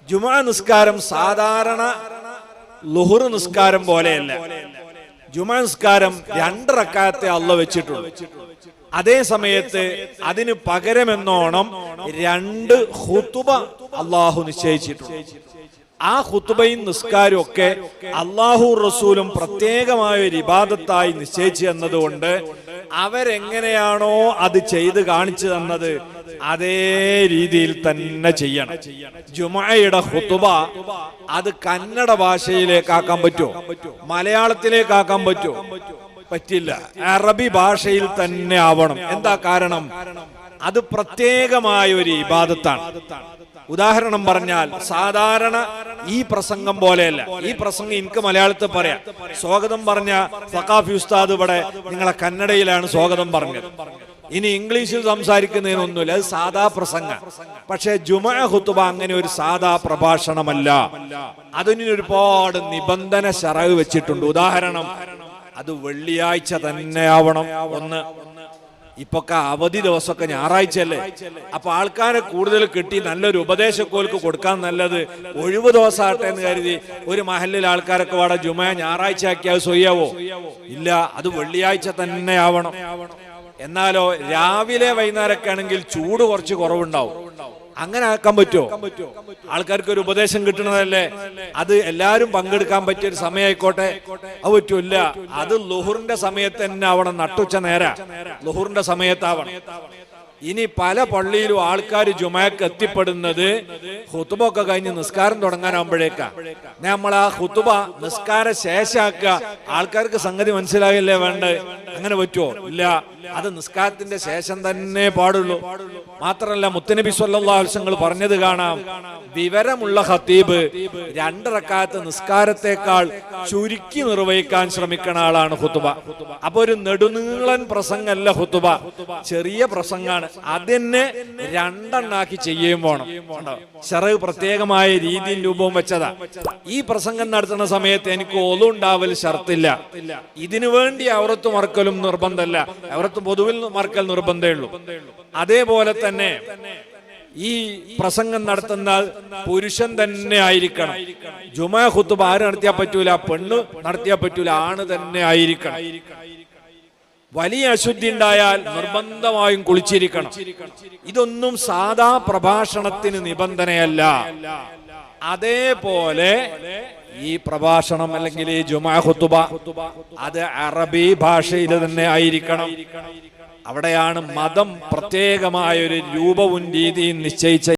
ജുമുഅ നിസ്കാരം സാധാരണ ളുഹർ നിസ്കാരം പോലെയല്ല. ജുമുഅ നിസ്കാരം 2 റക്അത്തെ അല്ലാഹു വെച്ചിട്ടുള്ളൂ. അതേ സമയത്ത് അതിന് പകരമെന്നോണം 2 ഖുതുബ അല്ലാഹു നിശ്ചയിച്ചിട്ടുണ്ട്. ആ ഖുതുബയും നിസ്കാരവും ഒക്കെ അല്ലാഹു റസൂലും പ്രത്യേകമായ ഒരു ഇബാദത്തായി നിശ്ചയിച്ചു എന്നതുകൊണ്ട് അവരെങ്ങനെയാണോ അത് ചെയ്ത് കാണിച്ചു തന്നത് അതേ രീതിയിൽ തന്നെ ചെയ്യണം. ജുമുഅയുടെ ഖുതുബ അത് കന്നഡ ഭാഷയിലേക്കാക്കാൻ പറ്റുമോ? മലയാളത്തിലേക്കാക്കാൻ പറ്റുമോ? പറ്റില്ല. അറബി ഭാഷയിൽ തന്നെ ആവണം. എന്താ കാരണം? അത് പ്രത്യേകമായ ഒരു ഇബാദത്താണ്. ഉദാഹരണം പറഞ്ഞാൽ സാധാരണ ഈ പ്രസംഗം പോലെയല്ല. ഈ പ്രസംഗം എനിക്ക് മലയാളത്തിൽ പറയാം. സ്വാഗതം പറഞ്ഞ സഖാഫി ഉസ്താദ് ഇവിടെ നിങ്ങളെ കന്നഡയിലാണ് സ്വാഗതം പറഞ്ഞത്. ഇനി ഇംഗ്ലീഷിൽ സംസാരിക്കുന്നതിനൊന്നുമില്ല, അത് സാധാ പ്രസംഗം. പക്ഷെ ജുമുഅ ഖുതുബ അങ്ങനെ ഒരു സാധാ പ്രഭാഷണമല്ല. അതിന് ഒരുപാട് നിബന്ധന ശറഅ് വെച്ചിട്ടുണ്ട്. ഉദാഹരണം, അത് വെള്ളിയാഴ്ച തന്നെ ആവണം. ഒന്ന്, ഇപ്പൊക്കെ അവധി ദിവസമൊക്കെ ഞായറാഴ്ചയല്ലേ. അപ്പൊ ആൾക്കാരെ കൂടുതൽ കിട്ടി നല്ലൊരു ഉപദേശക്കോൽക്ക് കൊടുക്കാൻ നല്ലത് ഒഴിവ് ദിവസമാട്ടെ എന്ന് കരുതി ഒരു മഹല്ലിൽ ആൾക്കാരൊക്കെ വാട ജുമുഅ ഞായറാഴ്ച ആക്കിയാൽ സ്വയ്യാവോ? ഇല്ല, അത് വെള്ളിയാഴ്ച തന്നെ ആവണം. എന്നാലോ രാവിലെ വൈകുന്നേരമൊക്കെ ആണെങ്കിൽ ചൂട് കുറച്ച് കുറവുണ്ടാവും. അങ്ങനെ ആക്കാൻ പറ്റുമോ? ആൾക്കാർക്ക് ഒരു ഉപദേശം കിട്ടണതല്ലേ, അത് എല്ലാരും പങ്കെടുക്കാൻ പറ്റിയ ഒരു സമയമായിക്കോട്ടെ, അത് പറ്റൂല്ല. അത് ളുഹറിന്റെ സമയത്ത് തന്നെ ആവണം. നട്ടുച്ച നേര ളുഹറിന്റെ സമയത്താവണം. ഇനി പല പള്ളിയിലും ആൾക്കാർ ജുമുഅക്ക് എത്തിപ്പെടുന്നത് ഖുതുബ ഒക്കെ കഴിഞ്ഞ് നിസ്കാരം തുടങ്ങാനാവുമ്പോഴേക്കാ. നമ്മൾ ആ ഖുതുബ നിസ്കാര ശേഷാക്കുക. ആൾക്കാർക്ക് സംഗതി മനസ്സിലാകില്ലേ വേണ്ടത്? അങ്ങനെ പറ്റുമോ? ഇല്ല, അത് നിസ്കാരത്തിന്റെ ശേഷം തന്നെ പാടുള്ളൂ. മാത്രമല്ല മുത്തനബി സല്ലല്ലാഹു അലൈഹി വസല്ലം പറഞ്ഞത് കാണാം, വിവരമുള്ള ഖതീബ് 2 റക്അത്ത് നിസ്കാരത്തെക്കാൾ ചുരുക്കി നിർവഹിക്കാൻ ശ്രമിക്കുന്ന ആളാണ് ഖുതുബ. അപ്പൊ ഒരു നെടുനീളൻ പ്രസംഗമല്ല ഖുതുബ, ചെറിയ പ്രസംഗാണ്. അതിനെ 2 എണ്ണാക്കി ചെയ്യുകയും വേണം. ശറഅ് പ്രത്യേകമായ രീതിയും രൂപവും വെച്ചതാ. ഈ പ്രസംഗം നടത്തുന്ന സമയത്ത് എനിക്ക് ഒളു ഉണ്ടാവൽ ഷർത്തില്ല. ഇതിനു വേണ്ടി ഔറത്ത് മറക്കലും നിർബന്ധമല്ല. ഔറത്ത് പൊതുവിൽ മറക്കൽ നിർബന്ധമേ ഉള്ളൂ. അതേപോലെ തന്നെ ഈ പ്രസംഗം നടത്തുന്ന പുരുഷൻ തന്നെ ആയിരിക്കണം. ജുമുഅ ഖുതുബ ആര് നടത്തിയാൽ പറ്റൂല, പെണ്ണ് നടത്തിയാൽ പറ്റൂല, ആണ് തന്നെ ആയിരിക്കണം. വലിയ അശുദ്ധി ഉണ്ടായാൽ നിർബന്ധമായും കുളിച്ചിരിക്കണം. ഇതൊന്നും സാധാ പ്രഭാഷണത്തിന് നിബന്ധനയല്ല. അതേപോലെ ഈ പ്രഭാഷണം അല്ലെങ്കിൽ ഈ ജുമുഅ ഖുതുബ അത് അറബി ഭാഷയിൽ തന്നെ ആയിരിക്കണം. അവിടെയാണ് മതം പ്രത്യേകമായ ഒരു രൂപവും രീതിയും നിശ്ചയിച്ച